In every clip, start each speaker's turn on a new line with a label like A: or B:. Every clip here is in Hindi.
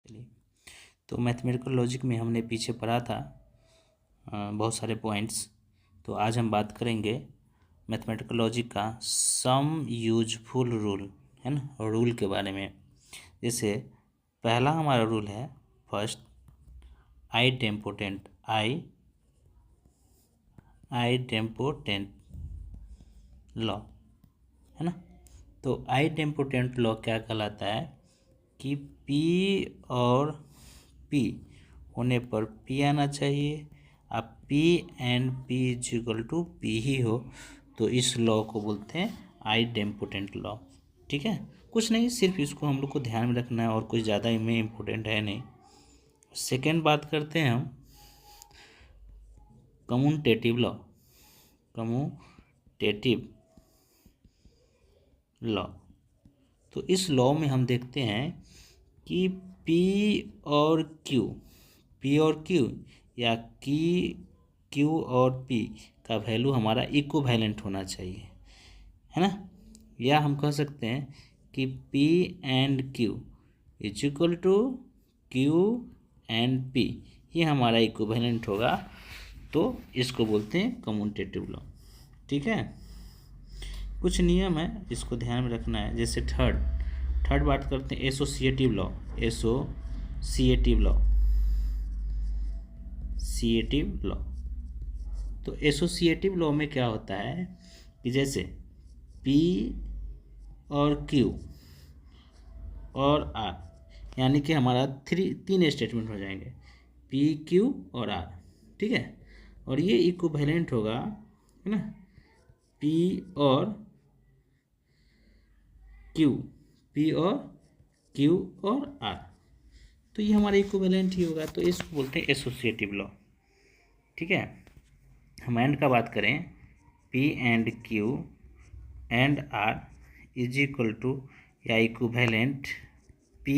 A: चलिए, तो मैथमेटिकल लॉजिक में हमने पीछे पढ़ा था बहुत सारे पॉइंट्स। तो आज हम बात करेंगे मैथमेटिकल लॉजिक का सम यूजफुल रूल, है ना, रूल के बारे में। जैसे पहला हमारा रूल है फर्स्ट, आइडेम्पोटेंट लॉ, है ना। तो आइडेम्पोटेंट लॉ क्या कहलाता है कि P और P होने पर P आना चाहिए। अब P and P is equal to P ही हो तो इस लॉ को बोलते हैं आइडेम्पोटेंट लॉ। ठीक है, कुछ नहीं, सिर्फ इसको हम लोग को ध्यान में रखना है और कुछ ज़्यादा इनमें इम्पोर्टेंट है नहीं। सेकेंड बात करते हैं हम कम्यूटेटिव लॉ। तो इस लॉ में हम देखते हैं कि P और Q या Q और P का वैल्यू हमारा इक्विवेलेंट होना चाहिए, है ना। या हम कह सकते हैं कि P and Q is equal to Q and P, ये हमारा इक्विवेलेंट होगा, तो इसको बोलते हैं कम्यूटेटिव लॉ। ठीक है, कुछ नियम है, इसको ध्यान में रखना है। जैसे थर्ड बात करते हैं एसोसिएटिव लॉ। तो एसोसिएटिव लॉ में क्या होता है कि जैसे P और Q और R, यानी कि हमारा तीन स्टेटमेंट हो जाएंगे, P, Q और R। ठीक है, और ये इक्विवेलेंट होगा, है ना, P और Q और R, तो ये हमारा इक्विवेलेंट ही होगा, तो इसको बोलते हैं एसोसिएटिव लॉ। ठीक है, हम एंड का बात करें, P and Q and R is equal to या equivalent P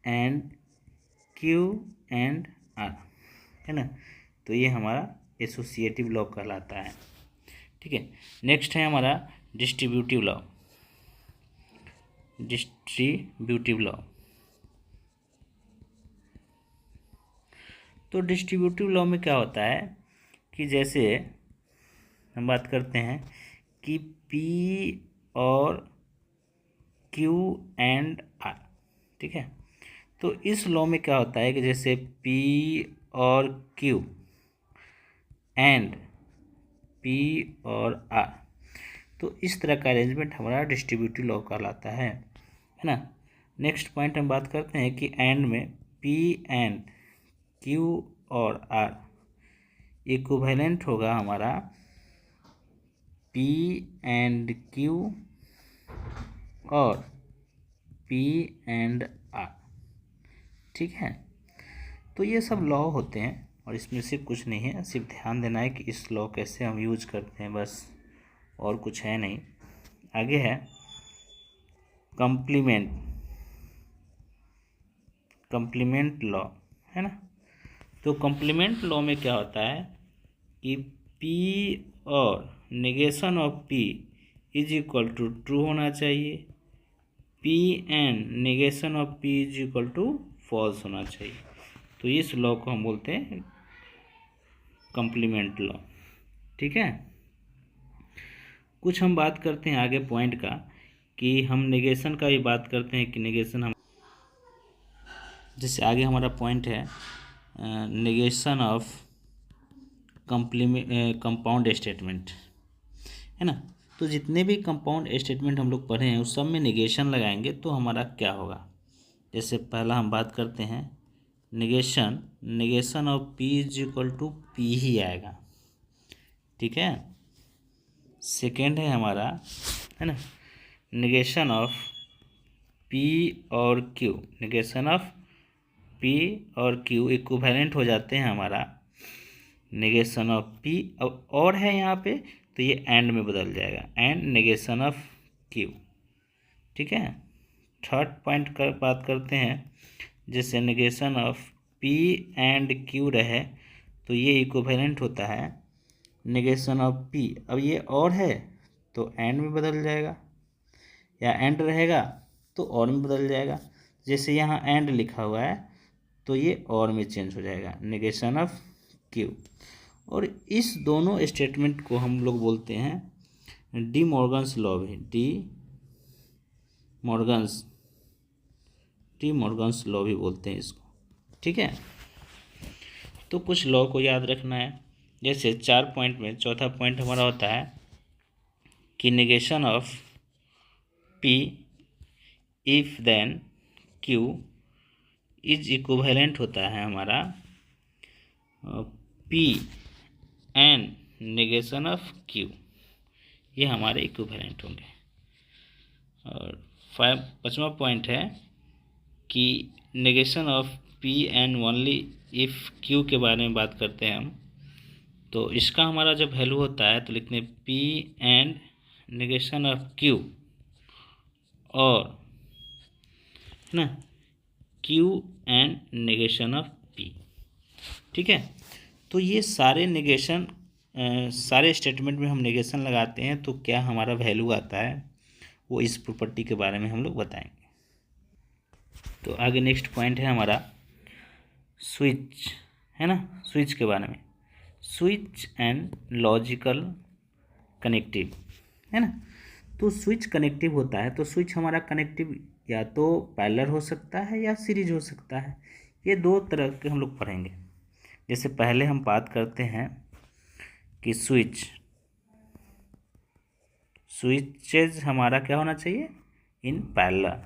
A: and Q and R, है ना। तो ये हमारा एसोसिएटिव लॉ कहलाता है। ठीक है, नेक्स्ट है हमारा डिस्ट्रीब्यूटिव लॉ। तो डिस्ट्रीब्यूटिव लॉ में क्या होता है कि जैसे हम बात करते हैं कि P और Q एंड R, ठीक है। तो इस लॉ में क्या होता है कि जैसे P और Q एंड P और R, तो इस तरह का अरेंजमेंट हमारा डिस्ट्रीब्यूटिव लॉ कहलाता है ना। नेक्स्ट पॉइंट हम बात करते हैं कि एंड में P एंड Q और R इक्विवेलेंट होगा हमारा P एंड Q और P एंड R। ठीक है, तो ये सब लॉ होते हैं और इसमें से कुछ नहीं है, सिर्फ ध्यान देना है कि इस लॉ कैसे हम यूज करते हैं, बस, और कुछ है नहीं। आगे है कंप्लीमेंट लॉ, है ना। तो कंप्लीमेंट लॉ में क्या होता है कि P और negation of P is equal to true होना चाहिए, P and negation of P is equal to false होना चाहिए। तो इस लॉ को हम बोलते हैं कंप्लीमेंट लॉ। ठीक है, कुछ हम बात करते हैं आगे पॉइंट का कि हम नेगेशन का भी बात करते हैं कि नेगेशन हम, जैसे आगे हमारा पॉइंट है नेगेशन ऑफ कंपाउंड स्टेटमेंट, है ना। तो जितने भी कंपाउंड स्टेटमेंट हम लोग पढ़े हैं उस सब में नेगेशन लगाएंगे तो हमारा क्या होगा। जैसे पहला हम बात करते हैं negation of P is equal to P ही आएगा। ठीक है, सेकेंड है हमारा, है ना, नेगेशन ऑफ P और Q इक्विवेलेंट हो जाते हैं हमारा नेगेशन ऑफ P, अब और है यहाँ पे तो ये एंड में बदल जाएगा, एंड नेगेशन ऑफ Q। ठीक है, थर्ड पॉइंट का बात करते हैं, जैसे negation of P and Q रहे तो ये इक्विवेलेंट होता है नेगेशन ऑफ P, अब ये और है तो एंड में बदल जाएगा, या एंड रहेगा तो और में बदल जाएगा। जैसे यहाँ एंड लिखा हुआ है तो ये और में चेंज हो जाएगा, नेगेशन ऑफ क्यू। और इस दोनों स्टेटमेंट को हम लोग बोलते हैं डी मॉर्गन्स लॉ भी, डी मॉर्गन्स लॉ भी बोलते हैं इसको, ठीक है। तो कुछ लॉ को याद रखना है। जैसे 4 पॉइंट में चौथा पॉइंट हमारा होता है कि negation of P if then Q is equivalent होता है हमारा P and negation of Q, ये हमारे इक्विवेलेंट होंगे। और 5वां पॉइंट है कि negation of P and only if Q के बारे में बात करते हैं हम, तो इसका हमारा जब वैल्यू होता है तो लिखते हैं P and negation of Q, और है ना Q and negation of P, ठीक है। तो ये सारे नेगेशन सारे स्टेटमेंट में हम नेगेशन लगाते हैं तो क्या हमारा वैल्यू आता है, वो इस प्रॉपर्टी के बारे में हम लोग बताएंगे। तो आगे नेक्स्ट पॉइंट है हमारा स्विच, है ना, स्विच के बारे में, स्विच एंड लॉजिकल कनेक्टिव, है ना। तो स्विच कनेक्टिव होता है, तो स्विच हमारा कनेक्टिव या तो पैरेलल हो सकता है या सीरीज हो सकता है, ये दो तरह के हम लोग पढ़ेंगे। जैसे पहले हम बात करते हैं कि स्विचेज हमारा क्या होना चाहिए, इन पैरेलल।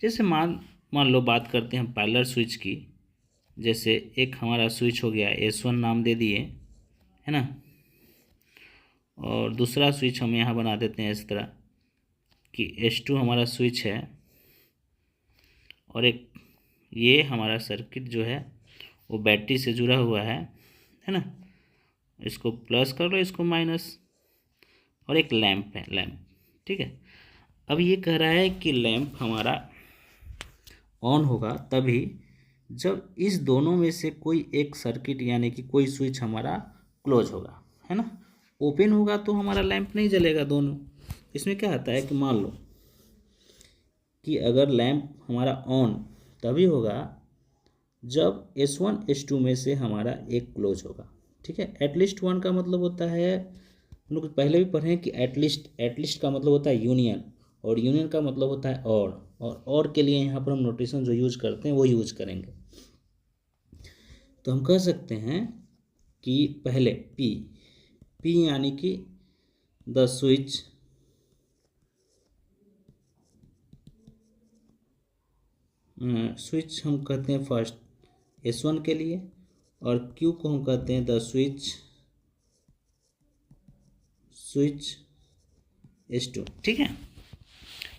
A: जैसे मान लो बात करते हैं पैरेलल स्विच की। जैसे एक हमारा स्विच हो गया S1 नाम दे दिए, है ना, और दूसरा स्विच हम यहाँ बना देते हैं इस तरह कि S2 हमारा स्विच है, और एक ये हमारा सर्किट जो है वो बैटरी से जुड़ा हुआ है ना, इसको प्लस कर लो, इसको माइनस, और एक लैंप है, लैंप, ठीक है। अब ये कह रहा है कि लैंप हमारा ऑन होगा तभी जब इस दोनों में से कोई एक सर्किट यानी कि कोई स्विच हमारा क्लोज होगा, है ना। ओपन होगा तो हमारा लैंप नहीं जलेगा दोनों। इसमें क्या आता है कि मान लो कि अगर लैंप हमारा ऑन तभी होगा जब S1 S2 में से हमारा एक क्लोज होगा, ठीक है। एटलीस्ट वन का मतलब होता है, हम लोग पहले भी पढ़े कि एटलीस्ट का मतलब होता है यूनियन, और यूनियन का मतलब होता है और के लिए यहाँ पर हम नोटेशन जो यूज करते हैं वो यूज करेंगे। तो हम कह सकते हैं कि पहले P यानी कि द स्विच हम कहते हैं फर्स्ट S1 के लिए, और Q को हम कहते हैं द स्विच S2, ठीक है।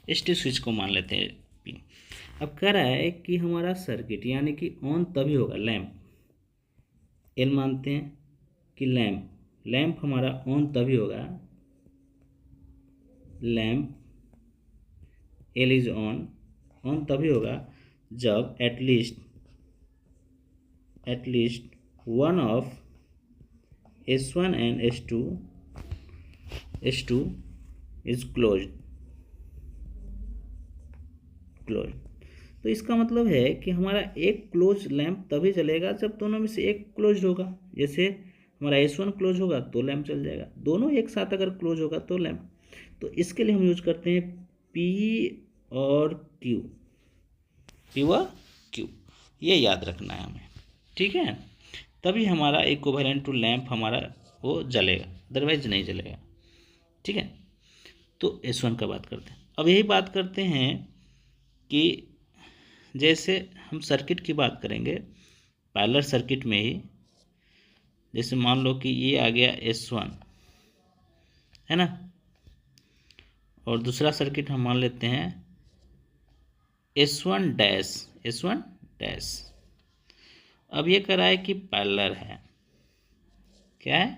A: S2 स्विच को मान लेते हैं P। अब कह रहा है कि हमारा सर्किट यानी कि ऑन तभी होगा, लैंप L मानते हैं कि लैंप हमारा ऑन तभी होगा, लैंप L इज ऑन तभी होगा जब at least one of S1 and S2 is close. तो इसका मतलब है कि हमारा एक क्लोज लैंप तभी जलेगा जब दोनों में से एक क्लोज होगा। जैसे हमारा S1 क्लोज होगा तो लैंप चल जाएगा, दोनों एक साथ अगर क्लोज होगा तो लैंप। तो इसके लिए हम यूज करते हैं P और Q, ये याद रखना है हमें, ठीक है। तभी हमारा इक्विवेलेंट टू लैंप हमारा वो जलेगा, अदरवाइज नहीं जलेगा, ठीक है। तो S1 का बात करते हैं। अब यही बात करते हैं कि जैसे हम सर्किट की बात करेंगे पैरेलल सर्किट में ही, जैसे मान लो कि ये आ गया S1, है ना, और दूसरा सर्किट हम मान लेते हैं S1 डैश। अब ये कह रहा है कि पैरेलल है, क्या है,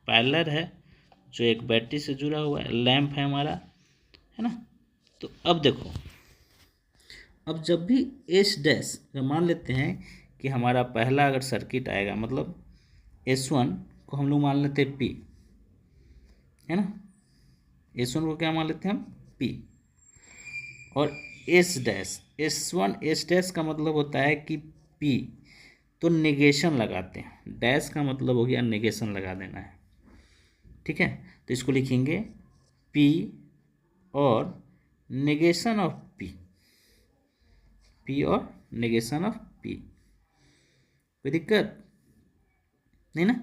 A: पैरेलल है, जो एक बैटरी से जुड़ा हुआ है, लैंप है हमारा, है ना। तो अब देखो, अब जब भी S डैश मान लेते हैं कि हमारा पहला अगर सर्किट आएगा, मतलब S1 को हम लोग मान लेते हैं P, है ना, S1 को क्या मान लेते हैं हम P, P। और S dash, S1 S dash का मतलब होता है कि P, तो नेगेशन लगाते हैं, डैश का मतलब हो गया नेगेशन लगा देना है, ठीक है। तो इसको लिखेंगे P और नेगेशन ऑफ P और नेगेशन ऑफ P। कोई दिक्कत नहीं ना।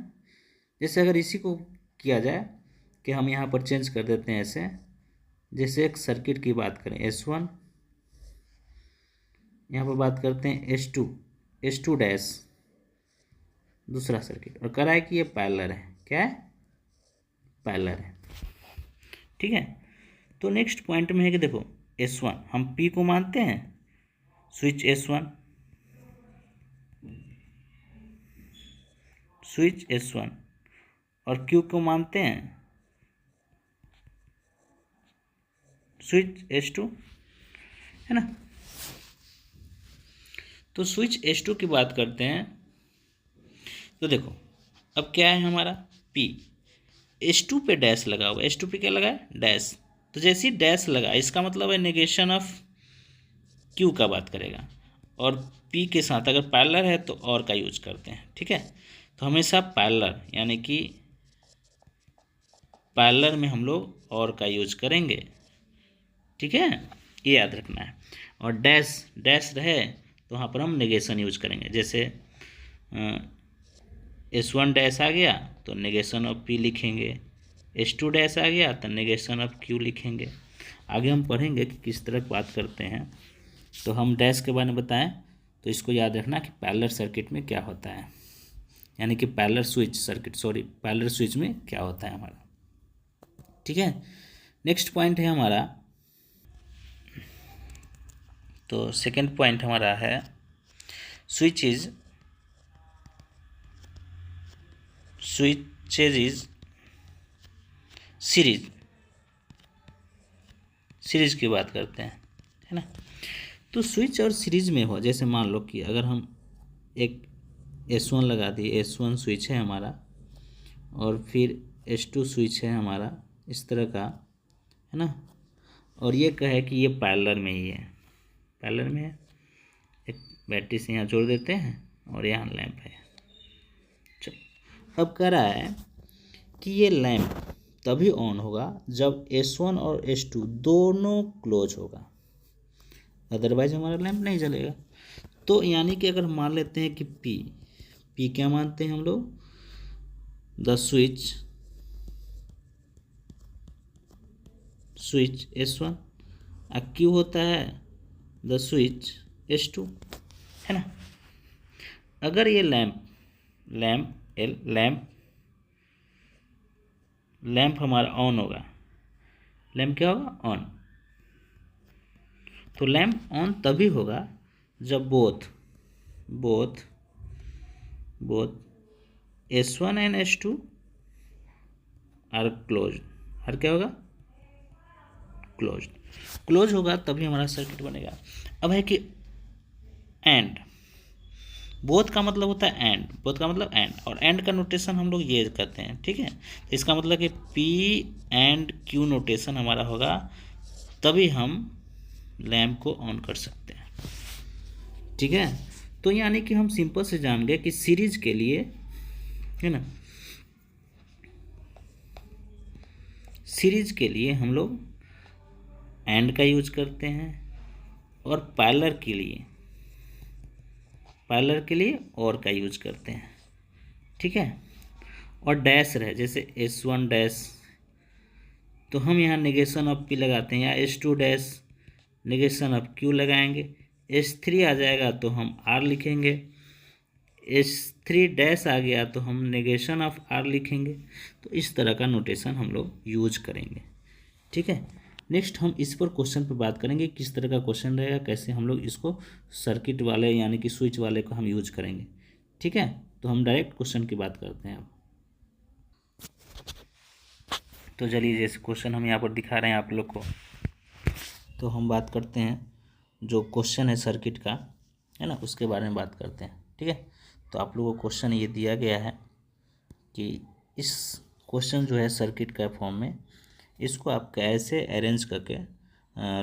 A: जैसे अगर इसी को किया जाए कि हम यहाँ पर चेंज कर देते हैं ऐसे, जैसे एक सर्किट की बात करें S1, यहाँ पर बात करते हैं S2 डैश, दूसरा सर्किट, और करा है कि ये पैरेलल है, क्या है, पैरेलल है, ठीक है। तो नेक्स्ट पॉइंट में है कि देखो S1 हम P को मानते हैं, स्विच S1 और Q को मानते हैं स्विच S2, है ना। तो स्विच S2 की बात करते हैं, तो देखो अब क्या है हमारा P, S2 पे डैश लगा हुआ, S2 पे क्या लगा है, डैश। तो जैसे ही डैश लगा इसका मतलब है नेगेशन ऑफ Q का बात करेगा, और P के साथ अगर पैरेलल है तो और का यूज करते हैं, ठीक है। तो हमेशा पैरेलल यानी कि पैरेलल में हम लोग और का यूज करेंगे, ठीक है, ये याद रखना है। और डैश रहे तो वहाँ पर हम नेगेशन यूज करेंगे, जैसे S1 डैश आ गया तो नेगेशन ऑफ P लिखेंगे, S2 डैश आ गया तो नेगेशन ऑफ Q लिखेंगे। आगे हम पढ़ेंगे कि किस तरह बात करते हैं। तो हम डैश के बारे में बताएं, तो इसको याद रखना कि पैरेलल सर्किट में क्या होता है, यानी कि पैरेलल स्विच में क्या होता है हमारा, ठीक है। नेक्स्ट पॉइंट है हमारा, तो सेकंड पॉइंट हमारा है स्विचेज इज सीरीज की बात करते हैं, है ना। तो स्विच और सीरीज में हो, जैसे मान लो कि अगर हम एक S1 लगा दिए, S1 स्विच है हमारा, और फिर S2 स्विच है हमारा इस तरह का, है ना, और ये कहे कि ये पैरेलल में ही है, पैरेलल में है, एक बैटरी से यहाँ जोड़ देते हैं और यहाँ लैंप है। चलो अब कह रहा है कि ये लैंप तभी ऑन होगा जब S1 और S2 दोनों क्लोज होगा, अदरवाइज हमारा लैंप नहीं जलेगा। तो यानी कि अगर मान लेते हैं कि P क्या मानते हैं हम लोग, द स्विच S1, और Q होता है द स्विच S2, है ना। अगर ये लैंप हमारा ऑन होगा, लैंप क्या होगा, ऑन। तो लैंप ऑन तभी होगा जब both S1 and S2 are close, हर क्या होगा, क्लोज होगा तभी हमारा सर्किट बनेगा। अब है कि एंड, बोथ का मतलब होता है एंड, और एंड का नोटेशन हम लोग ये करते हैं, ठीक है। तो इसका मतलब कि P एंड Q नोटेशन हमारा होगा तभी हम लैंप को ऑन कर सकते हैं, ठीक है। तो यानी कि हम सिंपल से जान गए कि सीरीज के लिए, है ना, सीरीज के लिए हम लोग एंड का यूज करते हैं, और पैरेलल के लिए और का यूज करते हैं, ठीक है। और डैश रहे जैसे S1 डैश, तो हम यहाँ नेगेशन ऑफ P लगाते हैं, या S2 dash negation of Q लगाएंगे, S3 आ जाएगा तो हम R लिखेंगे, S3 डैश आ गया तो हम नेगेशन ऑफ R लिखेंगे। तो इस तरह का नोटेशन हम लोग यूज करेंगे, ठीक है। नेक्स्ट हम इस पर क्वेश्चन पे बात करेंगे, किस तरह का क्वेश्चन रहेगा, कैसे हम लोग इसको सर्किट वाले यानी कि स्विच वाले को हम यूज करेंगे, ठीक है। तो हम डायरेक्ट क्वेश्चन की बात करते हैं अब। तो चलिए जैसे क्वेश्चन हम यहाँ पर दिखा रहे हैं आप लोग को, तो हम बात करते हैं जो क्वेश्चन है सर्किट का, है ना, उसके बारे में बात करते हैं, ठीक है। तो आप लोगों को क्वेश्चन ये दिया गया है कि इस क्वेश्चन जो है सर्किट का फॉर्म में, इसको आप कैसे अरेंज करके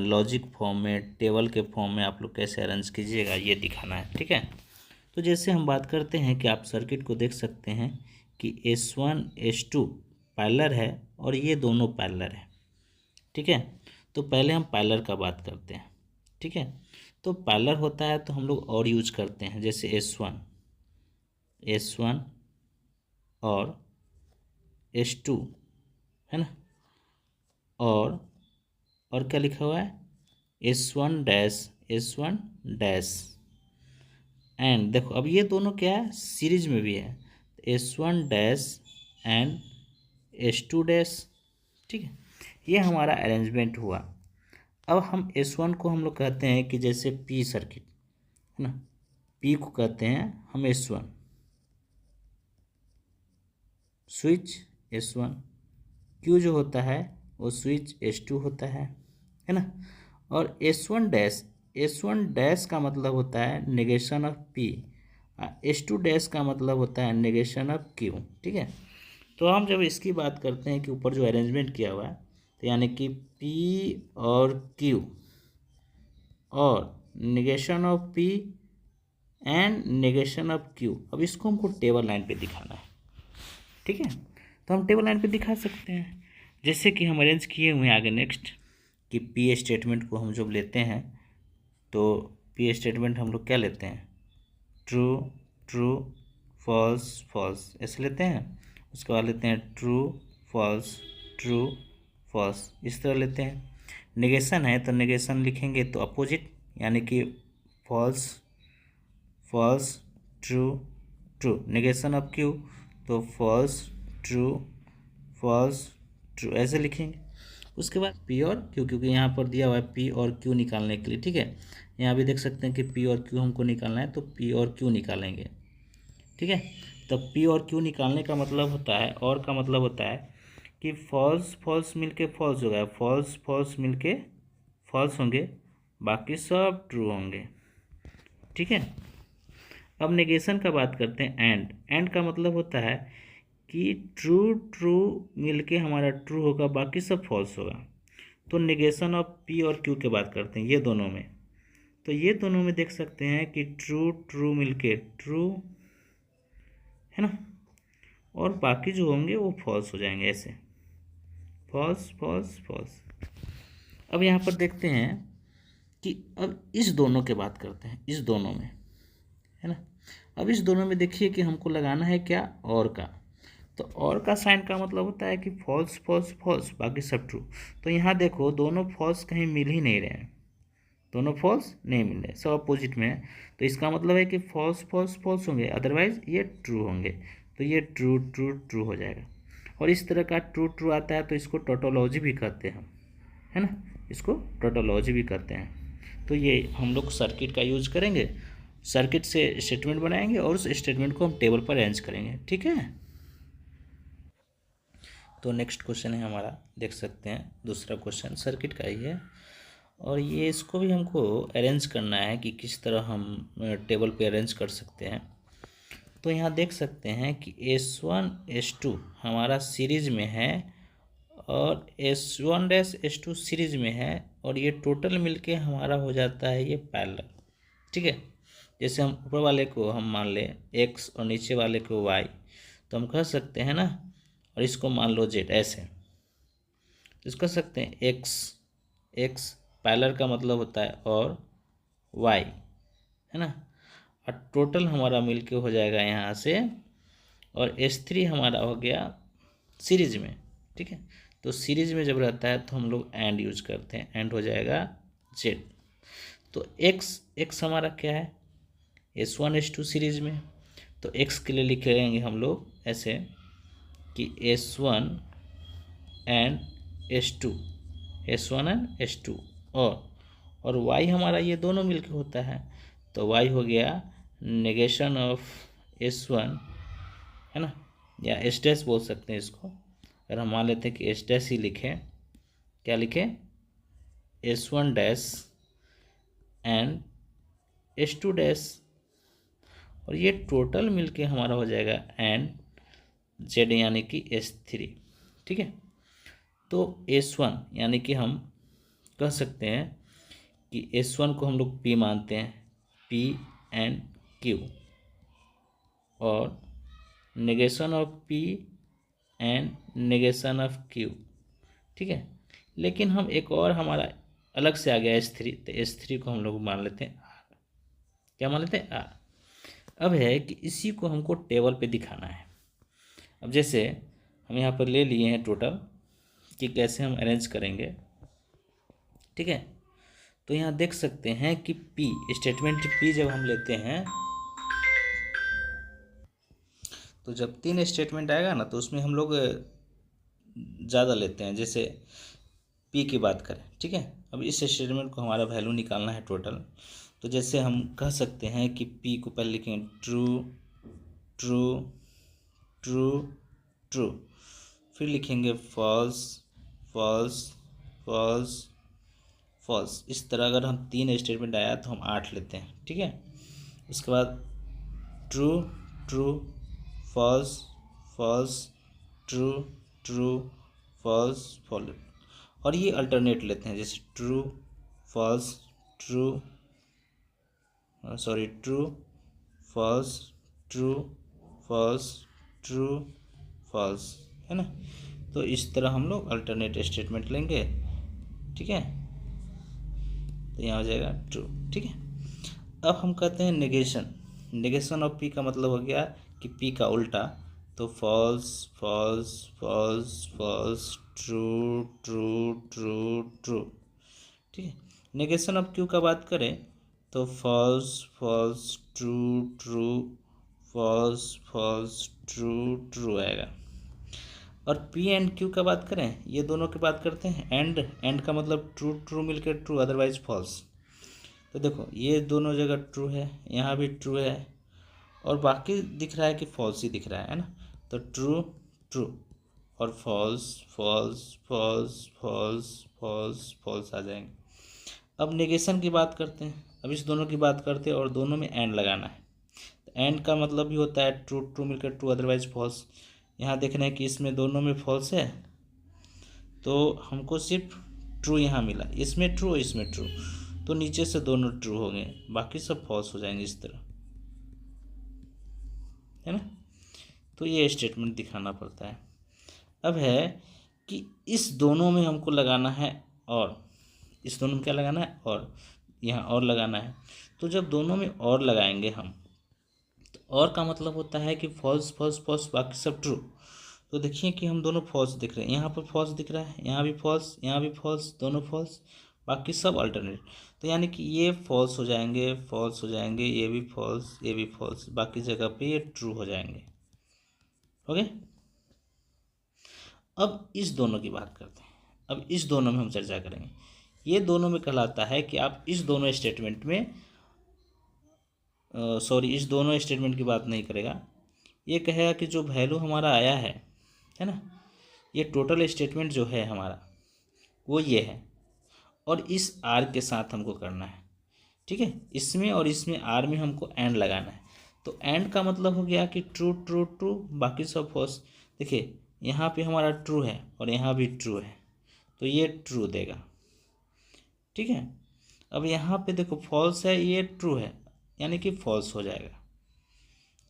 A: लॉजिक फॉर्म में, टेबल के फॉर्म में आप लोग कैसे अरेंज कीजिएगा ये दिखाना है, ठीक है। तो जैसे हम बात करते हैं कि आप सर्किट को देख सकते हैं कि S1 S2 पैरेलल है और ये दोनों पैरेलल है, ठीक है। तो पहले हम पैरेलल का बात करते हैं, ठीक है। तो पैरेलल होता है तो हम लोग और यूज करते हैं, जैसे S1 और S2 है ना, और क्या लिखा हुआ है S1 डैश एंड देखो अब ये दोनों क्या है सीरीज में भी है, S1 dash and S2 dash, ठीक है। ये हमारा अरेंजमेंट हुआ। अब हम S1 को हम लोग कहते हैं कि जैसे P सर्किट है ना, P को कहते हैं हम S1 स्विच S1, Q जो होता है वो स्विच S2 होता है ना। और S1 डैश का मतलब होता है negation of P, S2 dash का मतलब होता है नेगेशन ऑफ Q, ठीक है। तो हम जब इसकी बात करते हैं कि ऊपर जो अरेंजमेंट किया हुआ है, तो यानी कि P और Q और negation of P and negation of Q, अब इसको हमको टेबल लाइन पे दिखाना है, ठीक है। तो हम टेबल लाइन पे दिखा सकते हैं, जैसे कि हम अरेंज किए हुए हैं आगे नेक्स्ट कि P स्टेटमेंट को हम जब लेते हैं तो P स्टेटमेंट हम लोग क्या लेते हैं, ट्रू ट्रू फॉल्स फॉल्स ऐसे लेते हैं। उसके बाद लेते हैं ट्रू फॉल्स इस तरह लेते हैं। नेगेशन है तो नेगेशन लिखेंगे तो अपोजिट, यानी कि false true true. Negation of Q तो फॉल्स ट्रू ऐसे लिखेंगे। उसके बाद P और Q, क्योंकि यहाँ पर दिया हुआ है P और Q निकालने के लिए, ठीक है। यहाँ भी देख सकते हैं कि P और Q हमको निकालना है, तो P और Q निकालेंगे, ठीक है। तब P और Q निकालने का मतलब होता है, और का मतलब होता है कि फॉल्स मिलके फॉल्स होगा, फॉल्स मिलके फॉल्स होंगे, बाकी सब ट्रू होंगे, ठीक है। अब नेगेशन का बात करते हैं। एंड का मतलब होता है कि ट्रू मिलके हमारा ट्रू होगा, बाकी सब फॉल्स होगा। तो नेगेशन ऑफ P और Q की बात करते हैं ये दोनों में, तो ये दोनों में देख सकते हैं कि ट्रू मिलके ट्रू है ना, और बाकी जो होंगे वो फॉल्स हो जाएंगे, ऐसे फॉल्स। अब यहाँ पर देखते हैं कि अब इस दोनों के बात करते हैं, इस दोनों में है ना। अब इस दोनों में देखिए कि हमको लगाना है क्या, और का। तो और का साइन का मतलब होता है कि फॉल्स बाकी सब ट्रू। तो यहाँ देखो दोनों फॉल्स कहीं मिल ही नहीं रहे हैं, दोनों फॉल्स नहीं मिल रहे, सब अपोजिट में है। तो इसका मतलब है कि फॉल्स होंगे, अदरवाइज ये ट्रू होंगे। तो ये ट्रू हो जाएगा। और इस तरह का ट्रू आता है तो इसको टोटोलॉजी भी कहते हैं, है ना, इसको टोटोलॉजी भी कहते हैं। तो ये हम लोग सर्किट का यूज करेंगे, सर्किट से स्टेटमेंट बनाएंगे और उस स्टेटमेंट को हम टेबल पर अरेंज करेंगे, ठीक है। तो नेक्स्ट क्वेश्चन है हमारा, देख सकते हैं दूसरा क्वेश्चन सर्किट का ही है, और ये इसको भी हमको अरेंज करना है कि किस तरह हम टेबल पे अरेंज कर सकते हैं। तो यहाँ देख सकते हैं कि S1 S2 हमारा सीरीज में है और S1 डैश S2 सीरीज में है, और ये टोटल मिलके हमारा हो जाता है ये पैरेलल, ठीक है। जैसे हम ऊपर वाले को हम मान लें X और नीचे वाले को Y, तो हम कह सकते हैं ना, और इसको मान लो Z, ऐसे तो इसको कह सकते हैं X पैरेलल का मतलब होता है और Y है ना, और टोटल हमारा मिलके हो जाएगा यहाँ से, और S3 हमारा हो गया सीरीज में, ठीक है। तो सीरीज में जब रहता है तो हम लोग एंड यूज करते हैं, एंड हो जाएगा Z। तो X हमारा क्या है, S1 S2 सीरीज में, तो X के लिए लिख लेंगे हम लोग ऐसे कि S1 एंड S2 और Y हमारा ये दोनों मिलके होता है, तो Y हो गया नेगेशन ऑफ S1 है ना, या S डैश बोल सकते हैं इसको। अगर हम मान लेते हैं कि S डैश ही लिखें, क्या लिखें, S1 dash and S2 dash, और ये टोटल मिलके हमारा हो जाएगा एंड Z यानी कि S3, ठीक है। तो S1 यानी कि हम कह सकते हैं कि S1 को हम लोग P मानते हैं, P एंड Q, और negation of P and negation of Q, ठीक है। लेकिन हम एक और हमारा अलग से आ गया S3, तो S3 को हम लोग मान लेते हैं R। क्या मान लेते हैं? R। अब है कि इसी को हमको टेबल पे दिखाना है। अब जैसे हम यहाँ पर ले लिए हैं टोटल कि कैसे हम अरेंज करेंगे, ठीक है। तो यहाँ देख सकते हैं कि P स्टेटमेंट P जब हम लेते हैं तो जब 3 स्टेटमेंट आएगा ना तो उसमें हम लोग ज़्यादा लेते हैं। जैसे P की बात करें, ठीक है। अब इस स्टेटमेंट को हमारा वैल्यू निकालना है टोटल, तो जैसे हम कह सकते हैं कि P को पहले लिखेंगे ट्रू ट्रू ट्रू ट्रू, फिर लिखेंगे फॉल्स फॉल्स फॉल्स फॉल्स। इस तरह अगर हम 3 स्टेटमेंट आया तो हम 8 लेते हैं, ठीक है। उसके बाद true true false false true true false false, और ये अल्टरनेट लेते हैं। जैसे true false true true false true false true false, है ना। तो इस तरह हम लोग अल्टरनेट स्टेटमेंट लेंगे, ठीक है। तो यहाँ हो जाएगा ट्रू, ठीक है। अब हम कहते हैं नेगेशन। नेगेशन ऑफ P का मतलब हो गया कि P का उल्टा, तो false false false false true true true true, ठीक है। नेगेशन ऑफ Q का बात करें तो false false true true false false true true आएगा। और P एंड Q का बात करें, ये दोनों की बात करते हैं। एंड का मतलब ट्रू ट्रू मिलकर ट्रू, अदरवाइज फॉल्स। तो देखो ये दोनों जगह ट्रू है, यहाँ भी ट्रू है, और बाकी दिख रहा है कि फॉल्स ही दिख रहा है ना। तो ट्रू ट्रू और false false false false false false आ जाएंगे। अब नेगेशन की बात करते हैं। अब इस दोनों की बात करते हैं और दोनों में एंड लगाना है। तो एंड का मतलब भी होता है ट्रू ट्रू मिलकर ट्रू, अदरवाइज फॉल्स। यहाँ देख रहे हैं कि इसमें दोनों में फॉल्स है, तो हमको सिर्फ ट्रू यहाँ मिला। इसमें ट्रू इसमें ट्रू, तो नीचे से दोनों ट्रू हो गए, बाकी सब फॉल्स हो जाएंगे इस तरह, है ना। तो ये स्टेटमेंट दिखाना पड़ता है। अब है कि इस दोनों में हमको लगाना है, और इस दोनों में क्या लगाना है, और यहाँ और लगाना है। तो जब दोनों में और लगाएंगे हम, तो और का मतलब होता है कि फॉल्स फॉल्स फॉल्स, बाकी सब ट्रू। तो देखिए कि हम दोनों फॉल्स दिख रहे हैं, यहाँ पर फॉल्स दिख रहा है, यहाँ भी फॉल्स, यहाँ भी फॉल्स, दोनों फॉल्स, बाकी सब अल्टरनेट। तो यानी कि ये फॉल्स हो जाएंगे, फॉल्स हो जाएंगे, ये भी फॉल्स, ये भी फॉल्स, बाकी जगह पे ये ट्रू हो जाएंगे। ओके। अब इस दोनों की बात करते हैं। अब इस दोनों में हम चर्चा करेंगे। ये दोनों में कहलाता है कि आप इस दोनों स्टेटमेंट में इस दोनों स्टेटमेंट की बात नहीं करेगा। ये कहेगा कि जो वैल्यू हमारा आया है ना, ये टोटल स्टेटमेंट जो है हमारा वो ये है, और इस आर के साथ हमको करना है, ठीक है। इसमें और इसमें आर में हमको एंड लगाना है। तो एंड का मतलब हो गया कि ट्रू ट्रू ट्रू, बाकी सब फॉल्स। देखिए यहाँ पे हमारा ट्रू है और यहाँ भी ट्रू है, तो ये ट्रू देगा, ठीक है। अब यहाँ पे देखो फॉल्स है, ये ट्रू है, यानी कि फॉल्स हो जाएगा।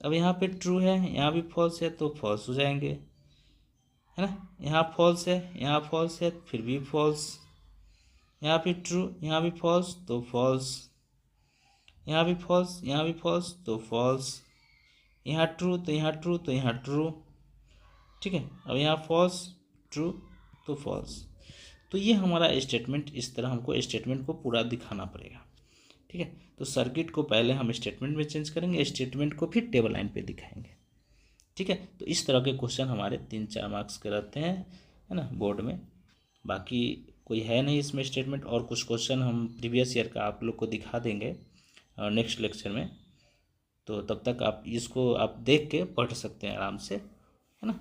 A: अब यहाँ पे ट्रू है, यहाँ भी फॉल्स है, तो फॉल्स हो जाएंगे, है ना। यहाँ फॉल्स है, यहाँ फॉल्स है, फिर भी फॉल्स। यहाँ भी ट्रू, यहाँ भी फॉल्स, तो फॉल्स। यहाँ भी फॉल्स, यहाँ भी फॉल्स, तो फॉल्स। यहाँ ट्रू तो यहाँ ट्रू, तो यहाँ ट्रू, ठीक है। अब यहाँ फॉल्स ट्रू तो फॉल्स। तो ये हमारा स्टेटमेंट, इस तरह हमको स्टेटमेंट को पूरा दिखाना पड़ेगा, ठीक है। तो सर्किट को पहले हम स्टेटमेंट में चेंज करेंगे, स्टेटमेंट को फिर टेबल लाइन पे दिखाएंगे, ठीक है। तो इस तरह के क्वेश्चन हमारे 3-4 मार्क्स के रहते हैं, है ना, बोर्ड में। बाकी कोई है नहीं इसमें स्टेटमेंट। और कुछ क्वेश्चन हम प्रीवियस ईयर का आप लोग को दिखा देंगे नेक्स्ट लेक्चर में। तो तब तक आप इसको आप देख के पढ़ सकते हैं आराम से, है ना।